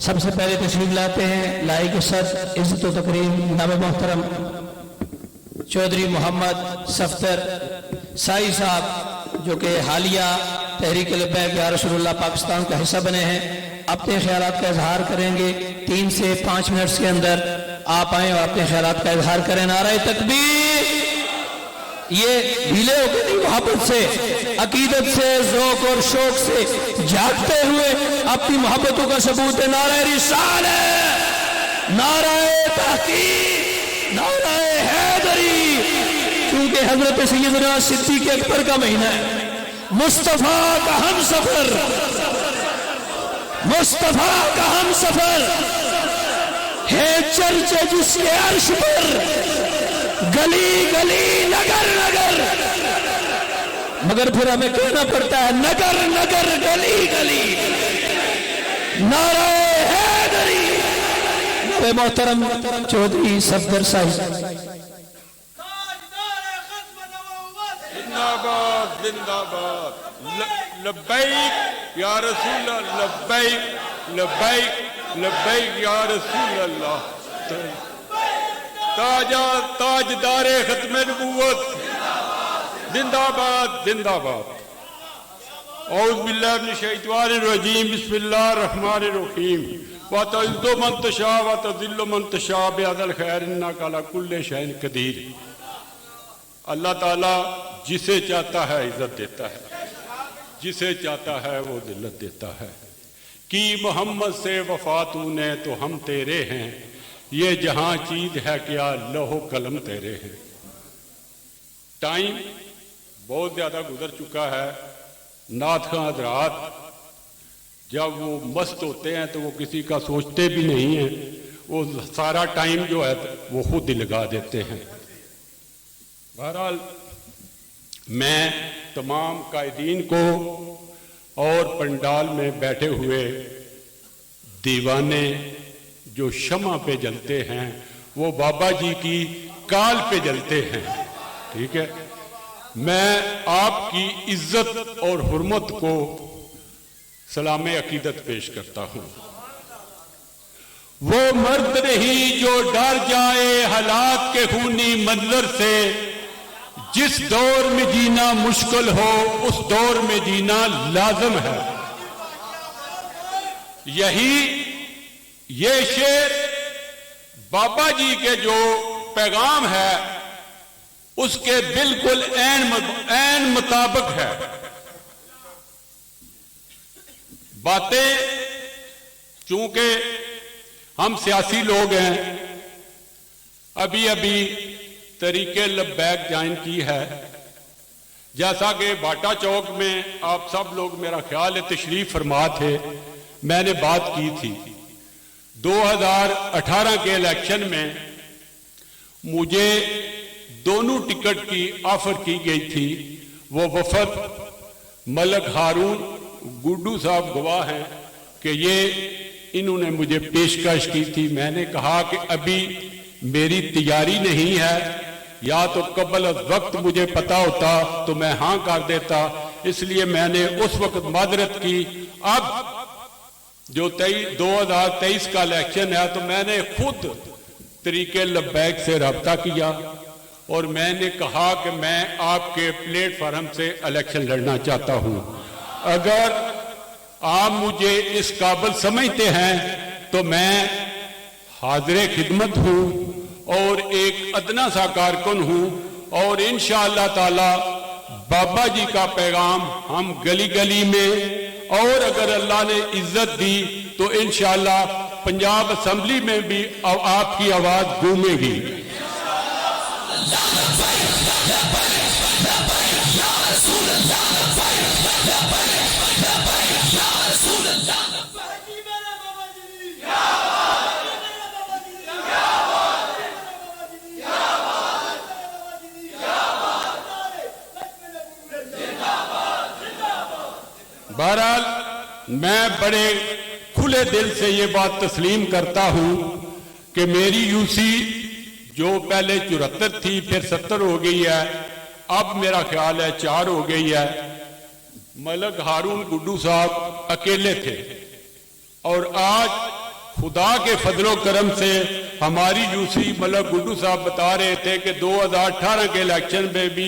سب سے پہلے تشریف لاتے ہیں لائق صد عزت و تکریم جناب محترم چودھری محمد صفدر سائی صاحب، جو کہ حالیہ تحریک لبیک یا رسول اللہ پاکستان کا حصہ بنے ہیں، اپنے خیالات کا اظہار کریں گے 3 سے 5 منٹس کے اندر۔ آپ آئیں اور اپنے خیالات کا اظہار کریں۔ نعرہ تکبیر! یہ ڈھیلے ہو کے نہیں، محبت سے، عقیدت سے، ذوق اور شوق سے جاگتے ہوئے اپنی محبتوں کا ثبوت ہے۔ نعرہ رسالت، نعرہ تحقیق، نعرہ حیدری، کیونکہ حضرت سیدنا صدیق اکبر کا مہینہ ہے، مصطفیٰ کا ہم سفر، مصطفیٰ کا ہم سفر ہے، چرچ جس کے عرش پر، گلی گلی نگر نگر، مگر پھر ہمیں کہنا پڑتا ہے نگر نگر گلی گلی، نعرہ حیدری۔ نعرہ محترم چودھری صفدر صاحب۔ زندہ باد زندہ باد، لبیک یا رسول اللہ، لبیک لبیک لبیک یا رسول اللہ۔ تاجدار ختم نبوت، زندہ باد زندہ باد۔ اعوذ باللہ من الشیطان الرجیم، بسم اللہ الرحمن الرحیم۔ وَتَعِزُّ مَن تَشَاءُ وَتَذِلُّ مَن تَشَاءُ بِيَدِكَ الْخَيْرُ إِنَّكَ عَلَىٰ كُلِّ شَيْءٍ قَدِيرٌ۔ اللہ تعالیٰ جسے چاہتا ہے عزت دیتا ہے، جسے چاہتا ہے وہ ذلت دیتا ہے۔ کی محمد سے وفا تو نے تو ہم تیرے ہیں، یہ جہاں چیز ہے کیا لوح قلم تیرے ہیں۔ ٹائم بہت زیادہ گزر چکا ہے۔ نعت خواں حضرات جب وہ مست ہوتے ہیں تو وہ کسی کا سوچتے بھی نہیں ہیں، وہ سارا ٹائم جو ہے وہ خود ہی لگا دیتے ہیں۔ بہرحال میں تمام قائدین کو اور پنڈال میں بیٹھے ہوئے دیوانے جو شمع پہ جلتے ہیں وہ بابا جی کی کال پہ جلتے ہیں، ٹھیک ہے، میں آپ کی عزت اور حرمت کو سلام عقیدت پیش کرتا ہوں۔ وہ مرد نہیں جو ڈر جائے حالات کے خونی منظر سے، جس دور میں جینا مشکل ہو اس دور میں جینا لازم ہے۔ یہ شعر بابا جی کے جو پیغام ہے اس کے بالکل عین مطابق ہے۔ باتیں چونکہ ہم سیاسی لوگ ہیں، ابھی طریقے لبیک جوائن کی ہے، جیسا کہ باٹا چوک میں آپ سب لوگ میرا خیال ہے تشریف فرما تھے، میں نے بات کی تھی 2018 کے الیکشن میں مجھے دونوں ٹکٹ کی آفر کی گئی تھی۔ وہ وفد ملک ہارون گڈو صاحب گواہ ہیں کہ انہوں نے مجھے پیشکش کی تھی۔ میں نے کہا کہ ابھی میری تیاری نہیں ہے، یا تو قبل از وقت مجھے پتا ہوتا تو میں ہاں کر دیتا، اس لیے میں نے اس وقت معذرت کی۔ اب جو 2023 کا الیکشن ہے تو میں نے خود طریقے لبیک سے رابطہ کیا اور میں نے کہا کہ میں آپ کے پلیٹ فارم سے الیکشن لڑنا چاہتا ہوں، اگر آپ مجھے اس قابل سمجھتے ہیں تو میں حاضر خدمت ہوں اور ایک ادنا سا کارکن ہوں، اور انشاءاللہ تعالی بابا جی کا پیغام ہم گلی گلی میں، اور اگر اللہ نے عزت دی تو انشاءاللہ پنجاب اسمبلی میں بھی آپ کی آواز گونجے گی۔ بہرحال میں بڑے کھلے دل سے یہ بات تسلیم کرتا ہوں کہ میری یوسی جو پہلے 74 تھی پھر 70 ہو گئی ہے، اب میرا خیال ہے 4 ہو گئی ہے۔ ملک ہارون گڈو صاحب اکیلے تھے اور آج خدا کے فضل و کرم سے ہماری یوسری ملک گڈو صاحب بتا رہے تھے کہ 2018 کے الیکشن میں بھی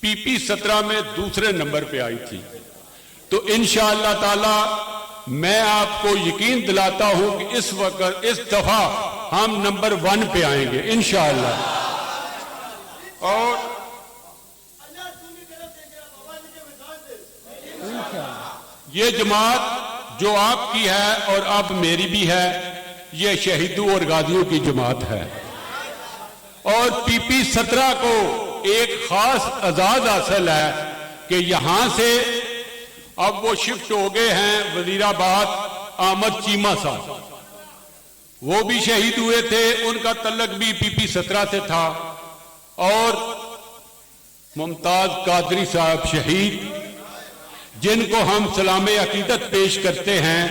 پی پی 17 میں دوسرے نمبر پہ آئی تھی. تو انشاءاللہ تعالی میں آپ کو یقین دلاتا ہوں کہ اس وقت اس دفعہ ہم نمبر 1 پہ آئیں گے انشاءاللہ. اور یہ جماعت جو آپ کی ہے اور اب میری بھی ہے، یہ شہیدوں اور غازیوں کی جماعت ہے. اور پی پی 17 کو ایک خاص اعزاز حاصل ہے کہ یہاں سے اب وہ شفٹ ہو گئے ہیں وزیر آباد. احمد چیمہ صاحب وہ بھی شہید ہوئے تھے، ان کا تعلق بھی پی پی 17 سے تھا. اور ممتاز قادری صاحب شہید، جن کو ہم سلام عقیدت پیش کرتے ہیں،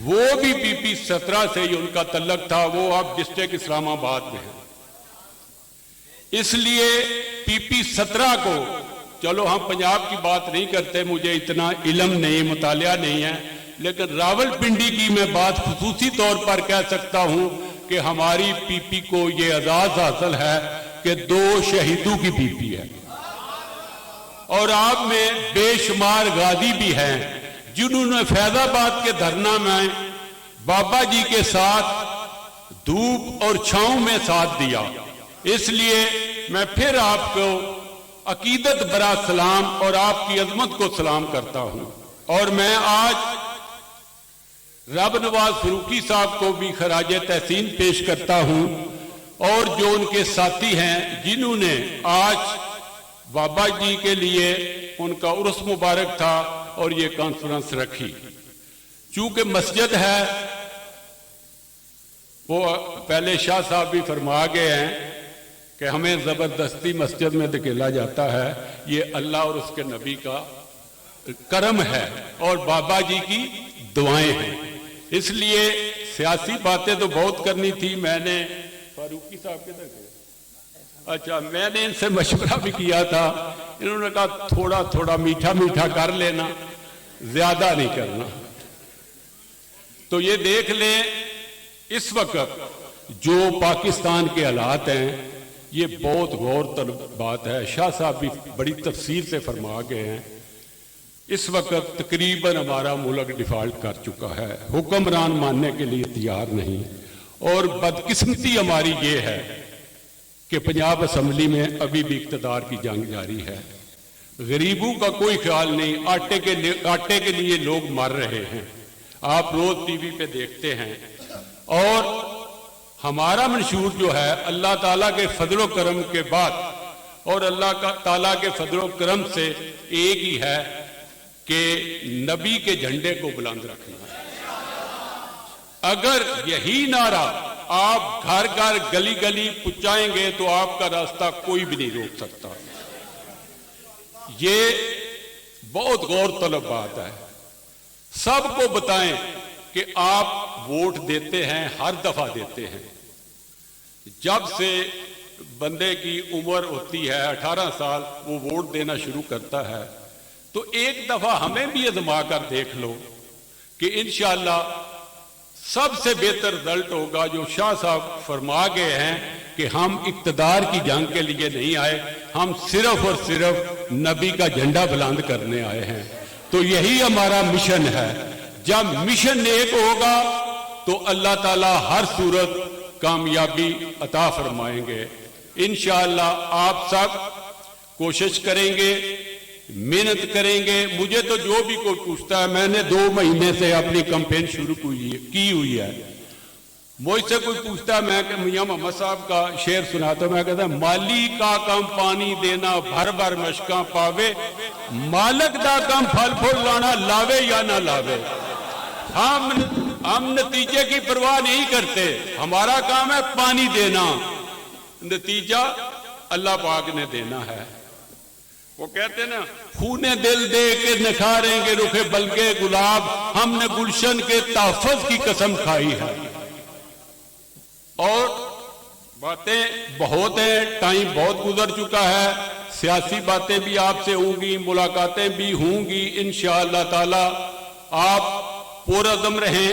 وہ بھی پی پی 17 سے ہی ان کا تعلق تھا. وہ اب ڈسٹرکٹ اسلام آباد میں ہیں. اس لیے پی پی 17 کو، چلو ہم پنجاب کی بات نہیں کرتے، مجھے اتنا علم نہیں، مطالعہ نہیں ہے، لیکن راول پنڈی کی میں بات خصوصی طور پر کہہ سکتا ہوں کہ ہماری پی پی کو یہ اعزاز حاصل ہے کہ 2 شہیدوں کی پی پی ہے. اور آپ میں بے شمار غازی بھی ہیں جنہوں نے فیض آباد کے دھرنا میں بابا جی کے ساتھ دھوپ اور چھاؤں میں ساتھ دیا. اس لیے میں پھر آپ کو عقیدت برا سلام اور آپ کی عظمت کو سلام کرتا ہوں. اور میں آج رب نواز فروقی صاحب کو بھی خراج تحسین پیش کرتا ہوں، اور جو ان کے ساتھی ہیں جنہوں نے آج بابا جی کے لیے ان کا عرس مبارک تھا اور یہ کانفرنس رکھی. چونکہ مسجد ہے، وہ پہلے شاہ صاحب بھی فرما گئے ہیں کہ ہمیں زبردستی مسجد میں دھکیلا جاتا ہے. یہ اللہ اور اس کے نبی کا کرم ہے اور بابا جی کی دعائیں ہیں. اس لیے سیاسی باتیں تو بہت کرنی تھی. میں نے فاروقی صاحب کے تک اچھا میں نے ان سے مشورہ بھی کیا تھا، انہوں نے کہا تھوڑا تھوڑا میٹھا میٹھا کر لینا، زیادہ نہیں کرنا. تو یہ دیکھ لیں اس وقت جو پاکستان کے حالات ہیں، یہ بہت غور طلب بات ہے. شاہ صاحب بھی بڑی تفصیل سے فرما گئے ہیں. اس وقت تقریباً ہمارا ملک ڈیفالٹ کر چکا ہے، حکمران ماننے کے لیے تیار نہیں. اور بدقسمتی ہماری یہ ہے کہ پنجاب اسمبلی میں ابھی بھی اقتدار کی جنگ جاری ہے. غریبوں کا کوئی خیال نہیں. آٹے کے لیے لوگ مر رہے ہیں، آپ روز ٹی وی پہ دیکھتے ہیں. اور ہمارا منشور جو ہے اللہ تعالیٰ کے فضل و کرم کے بعد، اور اللہ تعالیٰ کے فضل و کرم سے ایک ہی ہے کہ نبی کے جھنڈے کو بلند رکھنا. اگر یہی نعرہ آپ گھر گھر گلی گلی پہنچائیں گے تو آپ کا راستہ کوئی بھی نہیں روک سکتا. یہ بہت غور طلب بات ہے. سب کو بتائیں کہ آپ ووٹ دیتے ہیں، ہر دفعہ دیتے ہیں. جب سے بندے کی عمر ہوتی ہے 18 سال، وہ ووٹ دینا شروع کرتا ہے. تو ایک دفعہ ہمیں بھی آزما کر دیکھ لو کہ انشاءاللہ سب سے بہتر رزلٹ ہوگا. جو شاہ صاحب فرما گئے ہیں کہ ہم اقتدار کی جنگ کے لیے نہیں آئے، ہم صرف اور صرف نبی کا جھنڈا بلند کرنے آئے ہیں. تو یہی ہمارا مشن ہے. جب مشن ایک ہوگا تو اللہ تعالیٰ ہر صورت کامیابی عطا فرمائیں گے. انشاءاللہ آپ سب کوشش کریں گے، محنت کریں گے. مجھے تو جو بھی کوئی پوچھتا ہے، میں نے 2 مہینے سے اپنی کمپین شروع کی ہوئی ہے. مجھ سے کوئی پوچھتا ہے، میں کہ میاں محمد صاحب کا شعر سناتا ہوں. میں کہتا ہوں مالی کا کم پانی دینا بھر بھر مشکاں پاوے، مالک دا کم پھل پھول لانا لاوے یا نہ لاوے. ہم نتیجے کی پرواہ نہیں کرتے، ہمارا کام ہے پانی دینا، نتیجہ اللہ پاک نے دینا ہے. وہ کہتے ہیں نا، خونے دل دے کے نکھاریں گے رخ بلگے گلاب، ہم نے گلشن کے تحفظ کی قسم کھائی ہے. اور باتیں بہت ہیں، ٹائم بہت گزر چکا ہے. سیاسی باتیں بھی آپ سے ہوں گی، ملاقاتیں بھی ہوں گی. انشاءاللہ تعالی آپ پرعزم رہیں